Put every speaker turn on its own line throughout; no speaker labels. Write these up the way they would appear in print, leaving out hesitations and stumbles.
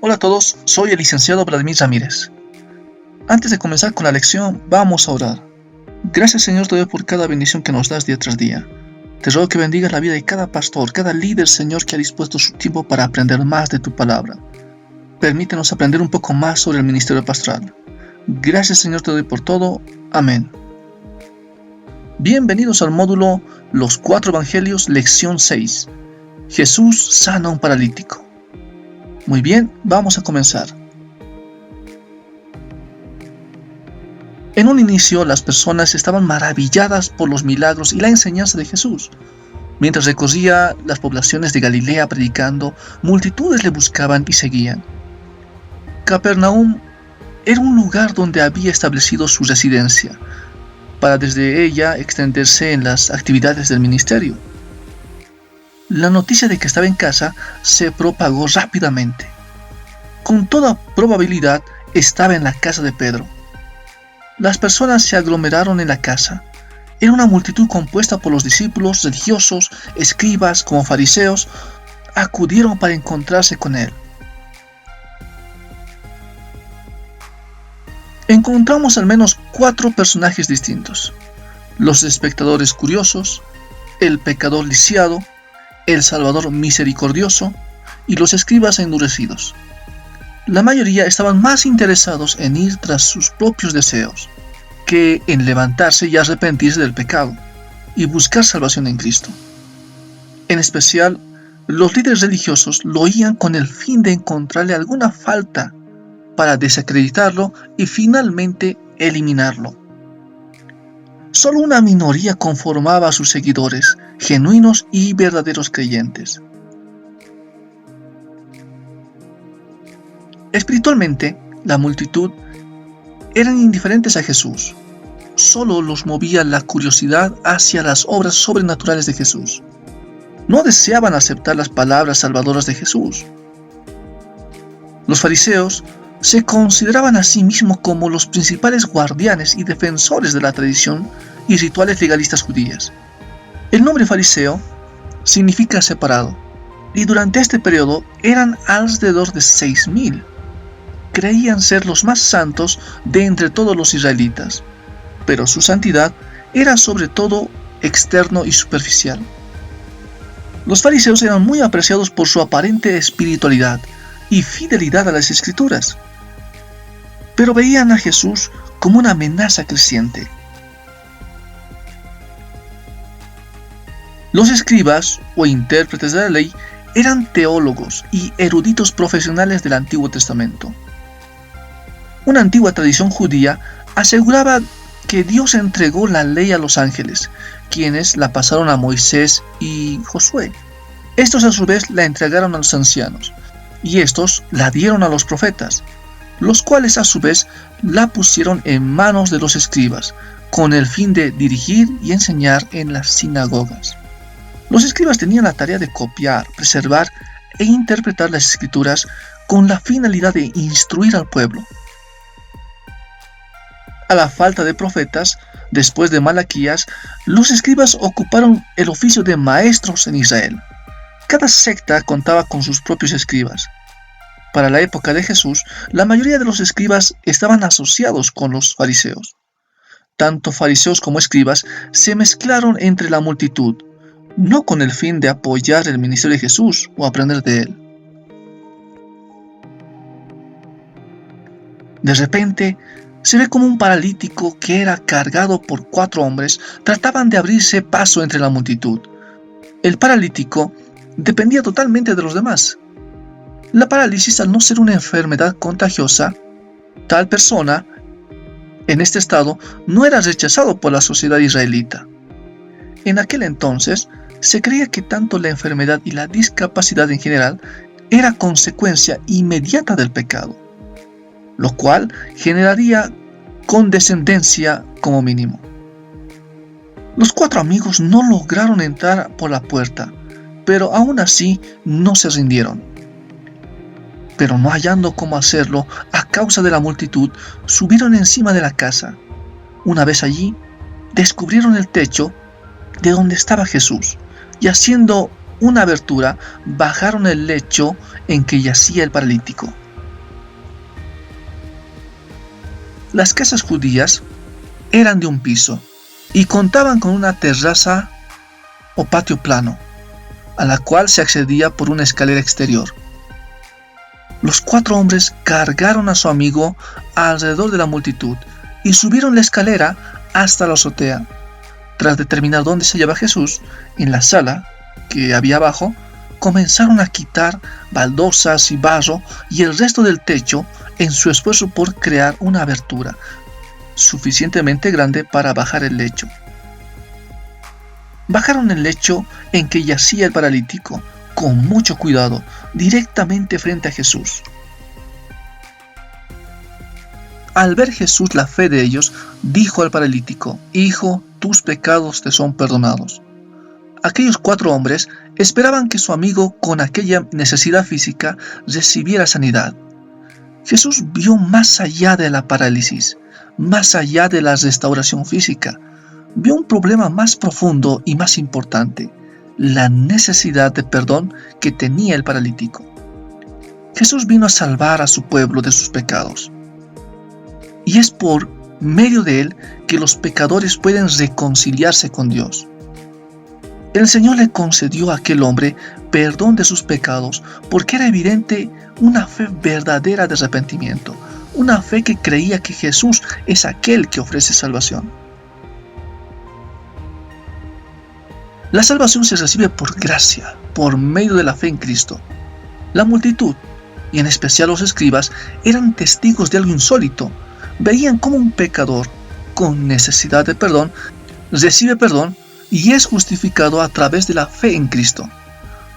Hola a todos, soy el licenciado Vladimir Ramírez. Antes de comenzar con la lección, vamos a orar. Gracias, Señor, te doy por cada bendición que nos das día tras día. Te ruego que bendigas la vida de cada pastor, cada líder, Señor, que ha dispuesto su tiempo para aprender más de tu palabra. Permítenos aprender un poco más sobre el ministerio pastoral. Gracias, Señor, te doy por todo. Amén. Bienvenidos al módulo Los 4 Evangelios, lección 6. Jesús sana a un paralítico. Muy bien, vamos a comenzar. En un inicio, las personas estaban maravilladas por los milagros y la enseñanza de Jesús. Mientras recorría las poblaciones de Galilea predicando, multitudes le buscaban y seguían. Capernaum era un lugar donde había establecido su residencia, para desde ella extenderse en las actividades del ministerio. La noticia de que estaba en casa se propagó rápidamente. Con toda probabilidad estaba en la casa de Pedro. Las personas se aglomeraron en la casa. Era una multitud compuesta por los discípulos religiosos, escribas como fariseos, acudieron para encontrarse con él. Encontramos al menos 4 personajes distintos: los espectadores curiosos, el pecador lisiado, el Salvador misericordioso y los escribas endurecidos. La mayoría estaban más interesados en ir tras sus propios deseos que en levantarse y arrepentirse del pecado y buscar salvación en Cristo. En especial, los líderes religiosos lo oían con el fin de encontrarle alguna falta para desacreditarlo y finalmente eliminarlo. Solo una minoría conformaba a sus seguidores, genuinos y verdaderos creyentes. Espiritualmente, la multitud eran indiferentes a Jesús. Solo los movía la curiosidad hacia las obras sobrenaturales de Jesús. No deseaban aceptar las palabras salvadoras de Jesús. Los fariseos se consideraban a sí mismos como los principales guardianes y defensores de la tradición y rituales legalistas judías. El nombre fariseo significa separado, y durante este periodo eran alrededor de 6,000. Creían ser los más santos de entre todos los israelitas, pero su santidad era sobre todo externo y superficial. Los fariseos eran muy apreciados por su aparente espiritualidad y fidelidad a las Escrituras, pero veían a Jesús como una amenaza creciente. Los escribas o intérpretes de la ley eran teólogos y eruditos profesionales del Antiguo Testamento. Una antigua tradición judía aseguraba que Dios entregó la ley a los ángeles, quienes la pasaron a Moisés y Josué. Estos a su vez la entregaron a los ancianos, y estos la dieron a los profetas, los cuales a su vez la pusieron en manos de los escribas, con el fin de dirigir y enseñar en las sinagogas. Los escribas tenían la tarea de copiar, preservar e interpretar las escrituras con la finalidad de instruir al pueblo. A la falta de profetas, después de Malaquías, los escribas ocuparon el oficio de maestros en Israel. Cada secta contaba con sus propios escribas. Para la época de Jesús, la mayoría de los escribas estaban asociados con los fariseos. Tanto fariseos como escribas se mezclaron entre la multitud, no con el fin de apoyar el ministerio de Jesús o aprender de él. De repente, se ve como un paralítico que era cargado por 4 hombres trataban de abrirse paso entre la multitud. El paralítico dependía totalmente de los demás. La parálisis, al no ser una enfermedad contagiosa, tal persona, en este estado, no era rechazado por la sociedad israelita. En aquel entonces, se creía que tanto la enfermedad y la discapacidad en general era consecuencia inmediata del pecado, lo cual generaría condescendencia como mínimo. Los 4 amigos no lograron entrar por la puerta, pero aún así no se rindieron. Pero no hallando cómo hacerlo a causa de la multitud, subieron encima de la casa. Una vez allí, descubrieron el techo de donde estaba Jesús, y haciendo una abertura, bajaron el lecho en que yacía el paralítico. Las casas judías eran de un piso y contaban con una terraza o patio plano, a la cual se accedía por una escalera exterior. Los 4 hombres cargaron a su amigo alrededor de la multitud y subieron la escalera hasta la azotea. Tras determinar dónde se hallaba Jesús, en la sala que había abajo, comenzaron a quitar baldosas y barro y el resto del techo en su esfuerzo por crear una abertura suficientemente grande para bajar el lecho. Bajaron el lecho en que yacía el paralítico, con mucho cuidado, directamente frente a Jesús. Al ver Jesús la fe de ellos, dijo al paralítico: «Hijo, tus pecados te son perdonados». Aquellos 4 hombres esperaban que su amigo, con aquella necesidad física, recibiera sanidad. Jesús vio más allá de la parálisis, más allá de la restauración física. Vio un problema más profundo y más importante: la necesidad de perdón que tenía el paralítico. Jesús vino a salvar a su pueblo de sus pecados. Y es por medio de él que los pecadores pueden reconciliarse con Dios. El Señor le concedió a aquel hombre perdón de sus pecados porque era evidente una fe verdadera de arrepentimiento, una fe que creía que Jesús es aquel que ofrece salvación. La salvación se recibe por gracia, por medio de la fe en Cristo. La multitud, y en especial los escribas, eran testigos de algo insólito. Veían cómo un pecador con necesidad de perdón recibe perdón y es justificado a través de la fe en Cristo.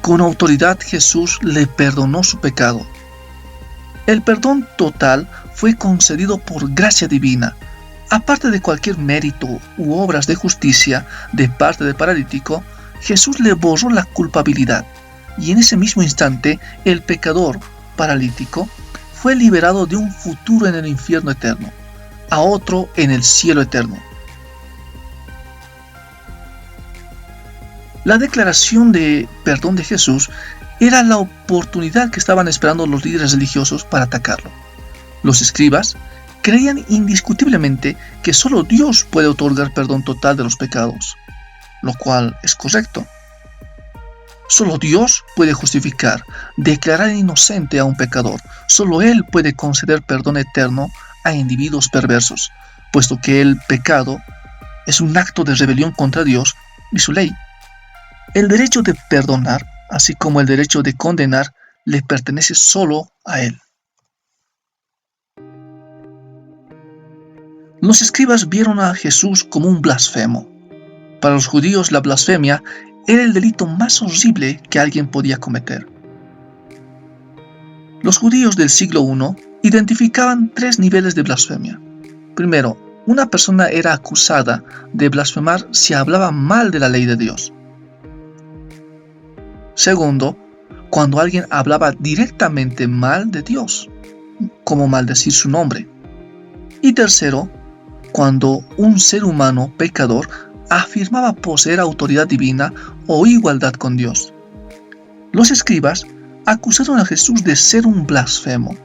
Con autoridad Jesús le perdonó su pecado. El perdón total fue concedido por gracia divina. Aparte de cualquier mérito u obras de justicia de parte del paralítico, Jesús le borró la culpabilidad, y en ese mismo instante el pecador paralítico fue liberado de un futuro en el infierno eterno, a otro en el cielo eterno. La declaración de perdón de Jesús era la oportunidad que estaban esperando los líderes religiosos para atacarlo. Los escribas creían indiscutiblemente que solo Dios puede otorgar perdón total de los pecados, lo cual es correcto. Solo Dios puede justificar, declarar inocente a un pecador. Solo Él puede conceder perdón eterno a individuos perversos, puesto que el pecado es un acto de rebelión contra Dios y su ley. El derecho de perdonar, así como el derecho de condenar, le pertenece solo a Él. Los escribas vieron a Jesús como un blasfemo. Para los judíos, la blasfemia era el delito más horrible que alguien podía cometer. Los judíos del siglo I identificaban 3 niveles de blasfemia. Primero, una persona era acusada de blasfemar si hablaba mal de la ley de Dios. Segundo, cuando alguien hablaba directamente mal de Dios, como maldecir su nombre. Y tercero, cuando un ser humano pecador afirmaba poseer autoridad divina o igualdad con Dios. Los escribas acusaron a Jesús de ser un blasfemo.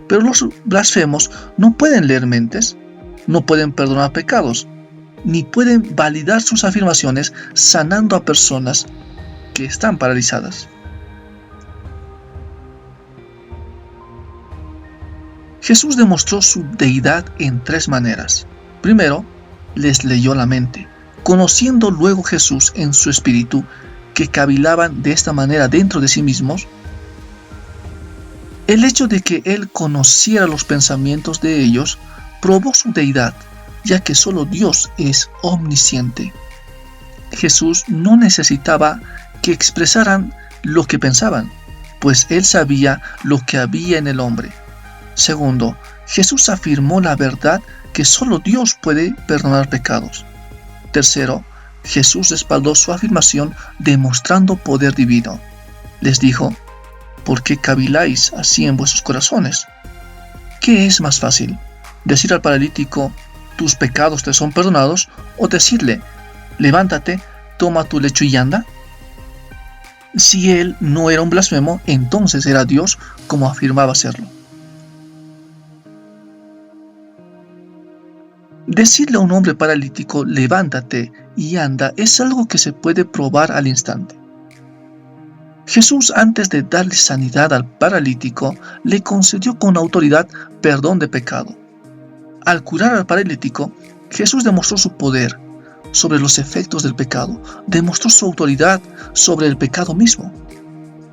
Pero los blasfemos no pueden leer mentes, no pueden perdonar pecados, ni pueden validar sus afirmaciones sanando a personas que están paralizadas. Jesús demostró su deidad en 3 maneras. Primero, les leyó la mente, conociendo luego Jesús en su espíritu, que cavilaban de esta manera dentro de sí mismos. El hecho de que Él conociera los pensamientos de ellos probó su deidad, ya que solo Dios es omnisciente. Jesús no necesitaba que expresaran lo que pensaban, pues Él sabía lo que había en el hombre. Segundo, Jesús afirmó la verdad que solo Dios puede perdonar pecados. Tercero, Jesús respaldó su afirmación demostrando poder divino. Les dijo: ¿por qué caviláis así en vuestros corazones? ¿Qué es más fácil? ¿Decir al paralítico: tus pecados te son perdonados? ¿O decirle: levántate, toma tu lecho y anda? Si él no era un blasfemo, entonces era Dios como afirmaba serlo. Decirle a un hombre paralítico, levántate y anda, es algo que se puede probar al instante. Jesús, antes de darle sanidad al paralítico, le concedió con autoridad perdón de pecado. Al curar al paralítico, Jesús demostró su poder sobre los efectos del pecado, demostró su autoridad sobre el pecado mismo.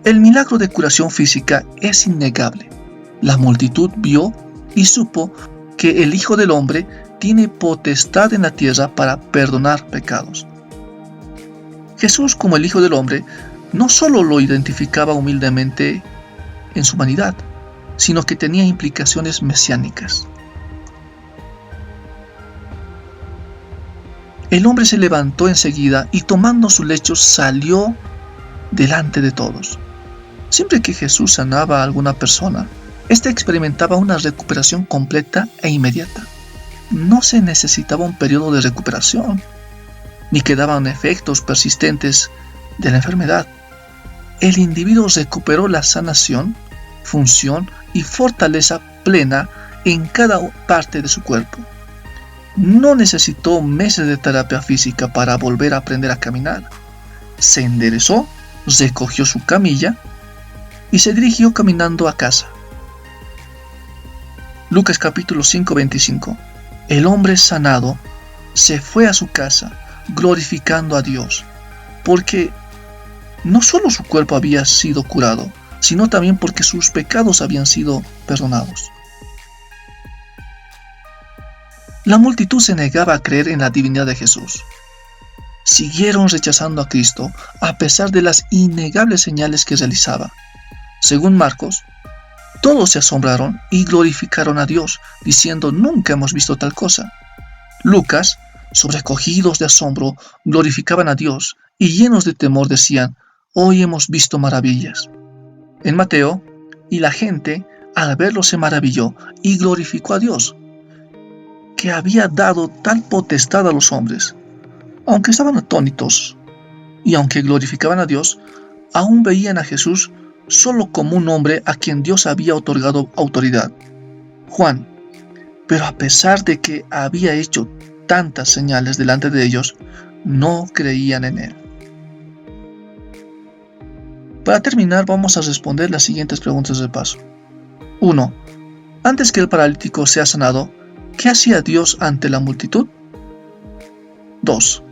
El milagro de curación física es innegable. La multitud vio y supo que el Hijo del Hombre tiene potestad en la tierra para perdonar pecados. Jesús, como el Hijo del Hombre, no solo lo identificaba humildemente en su humanidad, sino que tenía implicaciones mesiánicas. El hombre se levantó enseguida y tomando su lecho salió delante de todos. Siempre que Jesús sanaba a alguna persona, ésta experimentaba una recuperación completa e inmediata. No se necesitaba un periodo de recuperación, ni quedaban efectos persistentes de la enfermedad. El individuo recuperó la sanación, función y fortaleza plena en cada parte de su cuerpo. No necesitó meses de terapia física para volver a aprender a caminar. Se enderezó, recogió su camilla y se dirigió caminando a casa. Lucas capítulo 5:25. El hombre sanado se fue a su casa glorificando a Dios, porque no solo su cuerpo había sido curado, sino también porque sus pecados habían sido perdonados. La multitud se negaba a creer en la divinidad de Jesús. Siguieron rechazando a Cristo a pesar de las innegables señales que realizaba. Según Marcos, todos se asombraron y glorificaron a Dios, diciendo: nunca hemos visto tal cosa. Lucas, sobrecogidos de asombro, glorificaban a Dios y llenos de temor decían: hoy hemos visto maravillas. En Mateo, y la gente al verlo se maravilló y glorificó a Dios, que había dado tal potestad a los hombres. Aunque estaban atónitos y aunque glorificaban a Dios, aún veían a Jesús solo como un hombre a quien Dios había otorgado autoridad. Juan, pero a pesar de que había hecho tantas señales delante de ellos, no creían en él. Para terminar, vamos a responder las siguientes preguntas de paso. 1. Antes que el paralítico sea sanado, ¿qué hacía Dios ante la multitud? 2.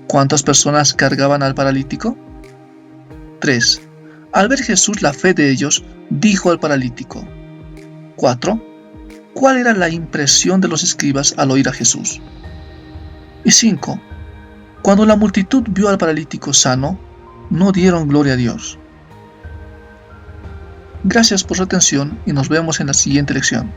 ¿Cuántas personas cargaban al paralítico? 3. Al ver Jesús la fe de ellos, dijo al paralítico. 4. ¿Cuál era la impresión de los escribas al oír a Jesús? Y 5. Cuando la multitud vio al paralítico sano, no dieron gloria a Dios. Gracias por su atención y nos vemos en la siguiente lección.